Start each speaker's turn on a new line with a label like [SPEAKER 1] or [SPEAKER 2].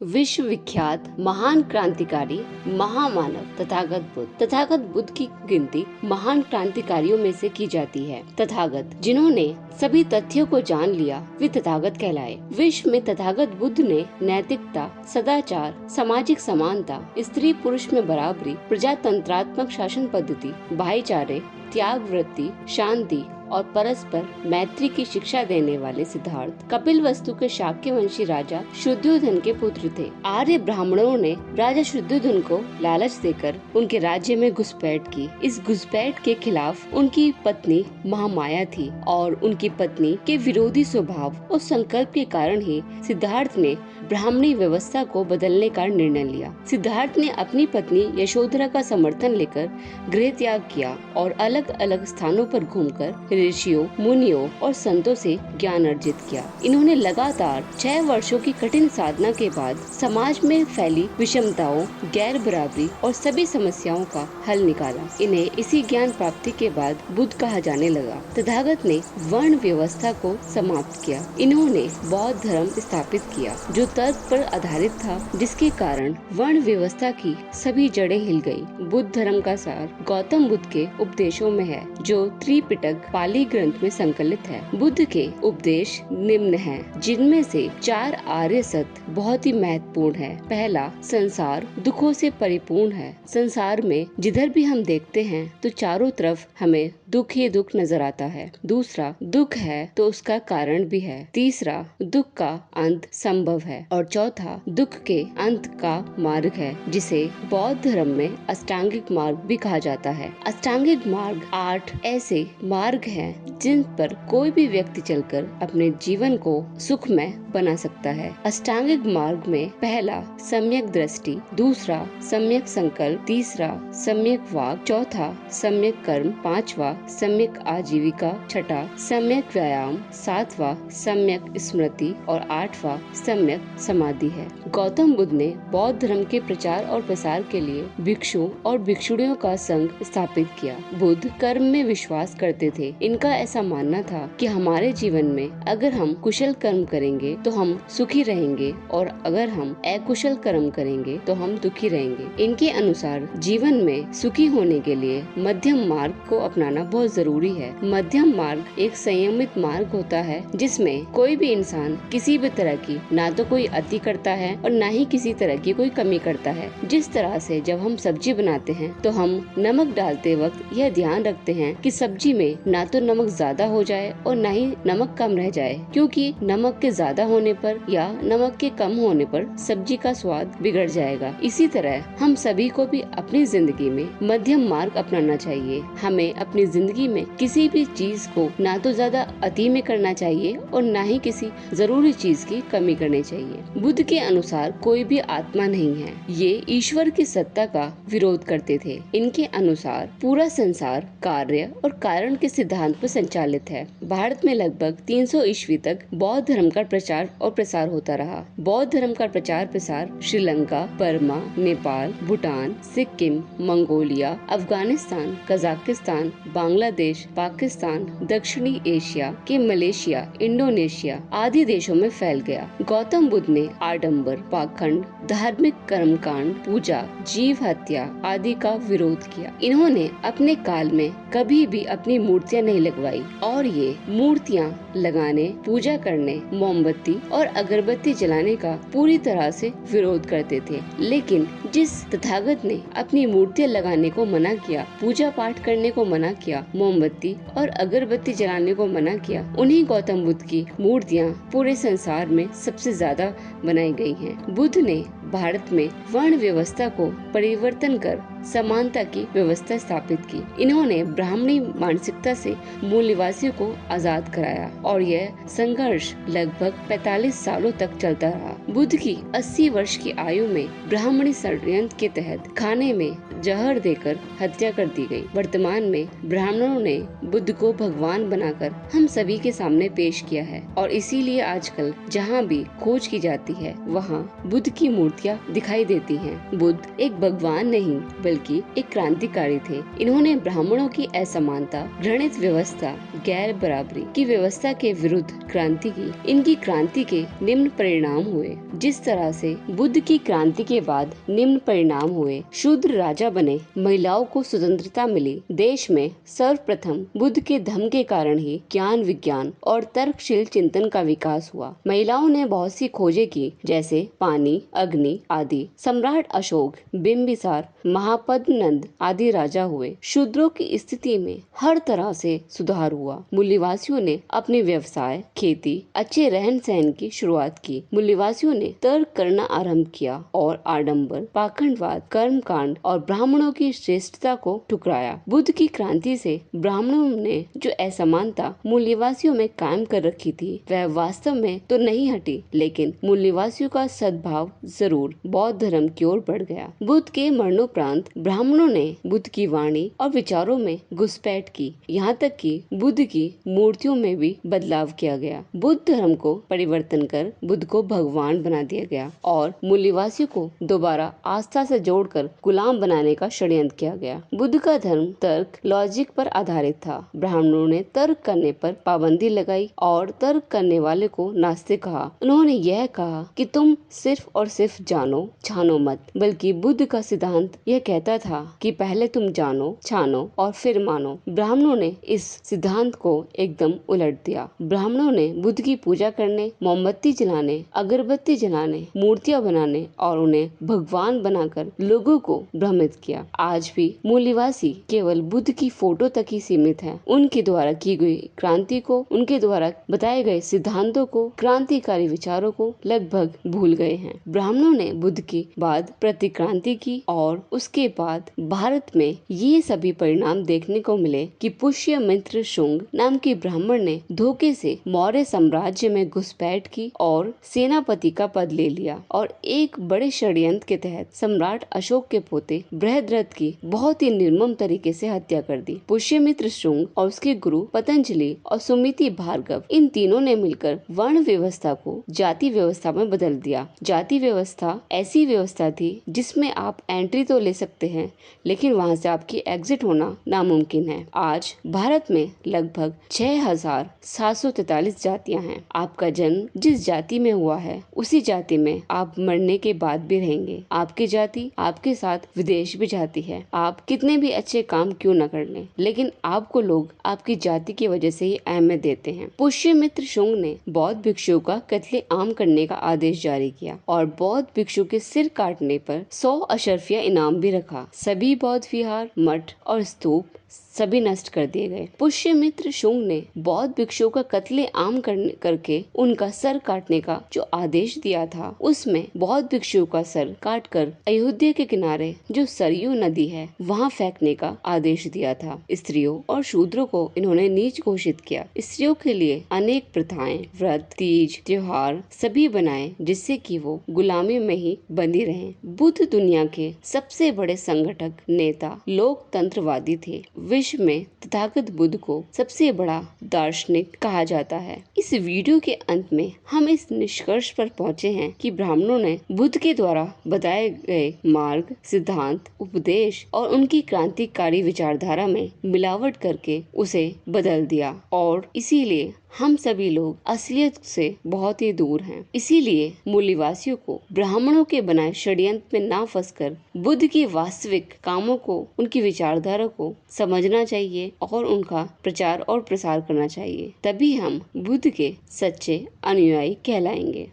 [SPEAKER 1] विश्वविख्यात महान क्रांतिकारी महामानव तथागत बुद्ध की गिनती महान क्रांतिकारियों में से की जाती है। तथागत जिन्होंने सभी तथ्यों को जान लिया वे तथागत कहलाए। विश्व में तथागत बुद्ध ने नैतिकता, सदाचार, सामाजिक समानता, स्त्री पुरुष में बराबरी, प्रजातंत्रात्मक शासन पद्धति, भाईचारे, त्याग वृत्ति, शांति और परस्पर मैत्री की शिक्षा देने वाले सिद्धार्थ कपिलवस्तु के शाक्य वंशी राजा शुद्धोधन के पुत्र थे। आर्य ब्राह्मणों ने राजा शुद्धोधन को लालच देकर उनके राज्य में घुसपैठ की। इस घुसपैठ के खिलाफ उनकी पत्नी महामाया थी और उनकी पत्नी के विरोधी स्वभाव और संकल्प के कारण ही सिद्धार्थ ने ब्राह्मणी व्यवस्था को बदलने का निर्णय लिया। सिद्धार्थ ने अपनी पत्नी यशोधरा का समर्थन लेकर गृह त्याग किया और अलग अलग स्थानों पर घूमकर ऋषियों, मुनियों और संतों से ज्ञान अर्जित किया। इन्होंने लगातार 6 वर्षों की कठिन साधना के बाद समाज में फैली विषमताओं, गैर बराबरी और सभी समस्याओं का हल निकाला। इन्हें इसी ज्ञान प्राप्ति के बाद बुद्ध कहा जाने लगा। तथागत ने वर्ण व्यवस्था को समाप्त किया। इन्होंने बौद्ध धर्म स्थापित किया जो तर्क पर आधारित था, जिसके कारण वर्ण व्यवस्था की सभी जड़ें हिल गई। बुद्ध धर्म का सार गौतम बुद्ध के उपदेशों में है जो त्रिपिटक पाली ग्रंथ में संकलित है। बुद्ध के उपदेश निम्न हैं, जिनमें से 4 आर्य सत्य बहुत ही महत्वपूर्ण है। पहला, संसार दुखों से परिपूर्ण है। संसार में जिधर भी हम देखते हैं तो चारों तरफ हमें दुख ही दुख नजर आता है। दूसरा, दुख है तो उसका कारण भी है। तीसरा, दुख का अंत संभव है। और चौथा, दुख के अंत का मार्ग है, जिसे बौद्ध धर्म में अष्टांगिक मार्ग भी कहा जाता है। अष्टांगिक मार्ग 8 ऐसे मार्ग हैं जिन पर कोई भी व्यक्ति चलकर अपने जीवन को सुखमय बना सकता है। अष्टांगिक मार्ग में पहला सम्यक दृष्टि, दूसरा सम्यक संकल्प, तीसरा सम्यक वाक, चौथा सम्यक कर्म, पांचवा सम्यक आजीविका, छठा सम्यक व्यायाम, सातवां सम्यक स्मृति और आठवां सम्यक समाधि है। गौतम बुद्ध ने बौद्ध धर्म के प्रचार और प्रसार के लिए भिक्षुओं और भिक्षुणियों का संघ स्थापित किया। बुद्ध कर्म में विश्वास करते थे। इनका ऐसा मानना था कि हमारे जीवन में अगर हम कुशल कर्म करेंगे तो हम सुखी रहेंगे और अगर हम अकुशल कर्म करेंगे तो हम दुखी रहेंगे। इनके अनुसार जीवन में सुखी होने के लिए मध्यम मार्ग को अपनाना बहुत जरूरी है। मध्यम मार्ग एक संयमित मार्ग होता है जिसमें कोई भी इंसान किसी भी तरह की ना तो कोई अति करता है और ना ही किसी तरह की कोई कमी करता है। जिस तरह से जब हम सब्जी बनाते हैं तो हम नमक डालते वक्त यह ध्यान रखते हैं कि सब्जी में ना तो नमक ज्यादा हो जाए और ना ही नमक कम रह जाए, क्योंकि नमक के ज्यादा होने पर या नमक के कम होने पर सब्जी का स्वाद बिगड़ जाएगा। इसी तरह हम सभी को भी अपनी जिंदगी में मध्यम मार्ग अपनाना चाहिए। हमें अपनी जिंदगी में किसी भी चीज को ना तो ज्यादा अति में करना चाहिए और ना ही किसी जरूरी चीज की कमी करनी चाहिए। बुद्ध के अनुसार कोई भी आत्मा नहीं है। ये ईश्वर की सत्ता का विरोध करते थे। इनके अनुसार पूरा संसार कार्य और कारण के सिद्धांत पर संचालित है। भारत में लगभग 300 ईस्वी तक बौद्ध धर्म का प्रचार और प्रसार होता रहा। बौद्ध धर्म का प्रचार प्रसार Sri Lanka, Burma, Nepal, Bhutan, Sikkim, Mongolia, Afghanistan, Kazakhstan, Bangladesh, Pakistan, दक्षिणी एशिया के मलेशिया, इंडोनेशिया आदि देशों में फैल गया। गौतम बुद्ध ने आडंबर, पाखंड, धार्मिक कर्मकांड, पूजा, जीव हत्या आदि का विरोध किया। इन्होंने अपने काल में कभी भी अपनी मूर्तियां नहीं लगवाई और ये मूर्तियां लगाने, पूजा करने, मोमबत्ती और अगरबत्ती जलाने का पूरी तरह से विरोध करते थे। लेकिन जिस तथागत ने अपनी मूर्तियां लगाने को मना किया, पूजा पाठ करने को मना किया, मोमबत्ती और अगरबत्ती जलाने को मना किया, उन्हीं गौतम बुद्ध की मूर्तियां पूरे संसार में सबसे ज्यादा बनाई गई हैं। बुद्ध ने भारत में वर्ण व्यवस्था को परिवर्तन कर समानता की व्यवस्था स्थापित की। इन्होंने ब्राह्मणी मानसिकता से मूल निवासियों को आजाद कराया और यह संघर्ष लगभग 45 सालों तक चलता रहा। बुद्ध की 80 वर्ष की आयु में ब्राह्मणी षड्यंत्र के तहत खाने में जहर देकर हत्या कर दी गई। वर्तमान में ब्राह्मणों ने बुद्ध को भगवान बनाकर हम सभी के सामने पेश किया है और इसीलिए आजकल जहाँ भी खोज की जाती है वहाँ बुद्ध की मूर्ति क्रांतियाँ दिखाई देती हैं। बुद्ध एक भगवान नहीं बल्कि एक क्रांतिकारी थे। इन्होंने ब्राह्मणों की असमानता, घृणित व्यवस्था, गैर बराबरी की व्यवस्था के विरुद्ध क्रांति की। इनकी क्रांति के निम्न परिणाम हुए। जिस तरह से बुद्ध की क्रांति के बाद निम्न परिणाम हुए, शूद्र राजा बने, महिलाओं को स्वतंत्रता मिली, देश में सर्वप्रथम बुद्ध के धम्म के कारण ही ज्ञान, विज्ञान और तर्कशील चिंतन का विकास हुआ। महिलाओं ने बहुत सी खोजें की, जैसे पानी, अग्नि आदि। सम्राट अशोक, बिंबिसार, महापद्मनंद आदि राजा हुए। शूद्रों की स्थिति में हर तरह से सुधार हुआ। मूल्यवासियों ने अपने व्यवसाय, खेती, अच्छे रहन सहन की शुरुआत की। मूल्यवासियों ने तर्क करना आरंभ किया और आडंबर, पाखंडवाद, कर्मकांड और ब्राह्मणों की श्रेष्ठता को ठुकराया। बुद्ध की क्रांति से ब्राह्मणों ने जो असमानता मूल्यवासियों में कायम कर रखी थी, वह वास्तव में तो नहीं हटी, लेकिन मूल्यवासियों का सद्भाव जरूर बौद्ध धर्म की ओर बढ़ गया। बुद्ध के मरणोपरांत ब्राह्मणों ने बुद्ध की वाणी और विचारों में घुसपैठ की। यहाँ तक कि बुद्ध की मूर्तियों में भी बदलाव किया गया। बुद्ध धर्म को परिवर्तन कर बुद्ध को भगवान बना दिया गया और मूल्यवासियों को दोबारा आस्था से जोड़कर गुलाम बनाने का षड्यंत्र किया गया। बुद्ध का धर्म तर्क, लॉजिक पर आधारित था। ब्राह्मणों ने तर्क करने पर पाबंदी लगाई और तर्क करने वाले को नास्तिक कहा। उन्होंने यह कहा कि तुम सिर्फ और सिर्फ जानो, छानो मत, बल्कि बुद्ध का सिद्धांत यह कहता था कि पहले तुम जानो, छानो और फिर मानो। ब्राह्मणों ने इस सिद्धांत को एकदम उलट दिया। ब्राह्मणों ने बुद्ध की पूजा करने, मोमबत्ती जलाने, अगरबत्ती जलाने, मूर्तियां बनाने और उन्हें भगवान बनाकर लोगों को भ्रमित किया। आज भी मूल्यवासी केवल बुद्ध की फोटो तक ही सीमित है। उनके द्वारा की गई क्रांति को, उनके द्वारा बताए गए सिद्धांतों को, क्रांतिकारी विचारों को लगभग भूल गए हैं। ब्राह्मणों ने बुद्ध के बाद प्रतिक्रांति की और उसके बाद भारत में ये सभी परिणाम देखने को मिले कि पुष्यमित्र शुंग नाम के ब्राह्मण ने धोखे से मौर्य साम्राज्य में घुसपैठ की और सेनापति का पद ले लिया और एक बड़े षड्यंत्र के तहत सम्राट अशोक के पोते बृहद्रथ की बहुत ही निर्मम तरीके से हत्या कर दी। पुष्यमित्र शुंग और उसके गुरु पतंजलि और सुमिति भार्गव, इन तीनों ने मिलकर वर्ण व्यवस्था को जाति व्यवस्था में बदल दिया। जाति व्यवस्था ऐसी व्यवस्था थी जिसमें आप एंट्री तो ले सकते हैं, लेकिन वहां से आपकी एग्जिट होना नामुमकिन है। आज भारत में लगभग 6,743 जातियां हैं। आपका जन्म जिस जाति में हुआ है, उसी जाति में आप मरने के बाद भी रहेंगे। आपकी जाति आपके साथ विदेश भी जाती है। आप कितने भी अच्छे काम क्यों न कर लें, लेकिन आपको लोग आपकी जाति की वजह से ही अहमियत देते हैं। पुष्यमित्र शुंग ने बौद्ध भिक्षुओं का कत्ले आम करने का आदेश जारी किया और बौद्ध भिक्षु के सिर काटने पर 100 अशर्फिया इनाम भी रखा। सभी बौद्ध विहार, मठ और स्तूप सभी नष्ट कर दिए गए। पुष्यमित्र शुंग ने बौद्ध भिक्षुओं का कत्ले आम करके उनका सर काटने का जो आदेश दिया था, उसमें बौद्ध भिक्षुओं का सर काटकर अयोध्या के किनारे जो सरयू नदी है, वहां फेंकने का आदेश दिया था। स्त्रियों और शूद्रों को इन्होंने नीच घोषित किया। स्त्रियों के लिए अनेक प्रथाएं, व्रत, तीज, त्योहार सभी बनाए, जिससे कि वो गुलामी में ही बंधी रहें। बुद्ध दुनिया के सबसे बड़े संगठक, नेता, लोकतंत्रवादी थे। विश्व में तथागत बुद्ध को सबसे बड़ा दार्शनिक कहा जाता है। इस वीडियो के अंत में हम इस निष्कर्ष पर पहुंचे हैं कि ब्राह्मणों ने बुद्ध के द्वारा बताए गए मार्ग, सिद्धांत, उपदेश और उनकी क्रांतिकारी विचारधारा में मिलावट करके उसे बदल दिया और इसीलिए हम सभी लोग असलियत से बहुत ही दूर हैं। इसीलिए मूल्यवासियों को ब्राह्मणों के बनाए षड्यंत्र में ना फंसकर बुद्ध की वास्तविक कामों को, उनकी विचारधारा को समझना चाहिए और उनका प्रचार और प्रसार करना चाहिए। तभी हम बुद्ध के सच्चे अनुयायी कहलाएंगे।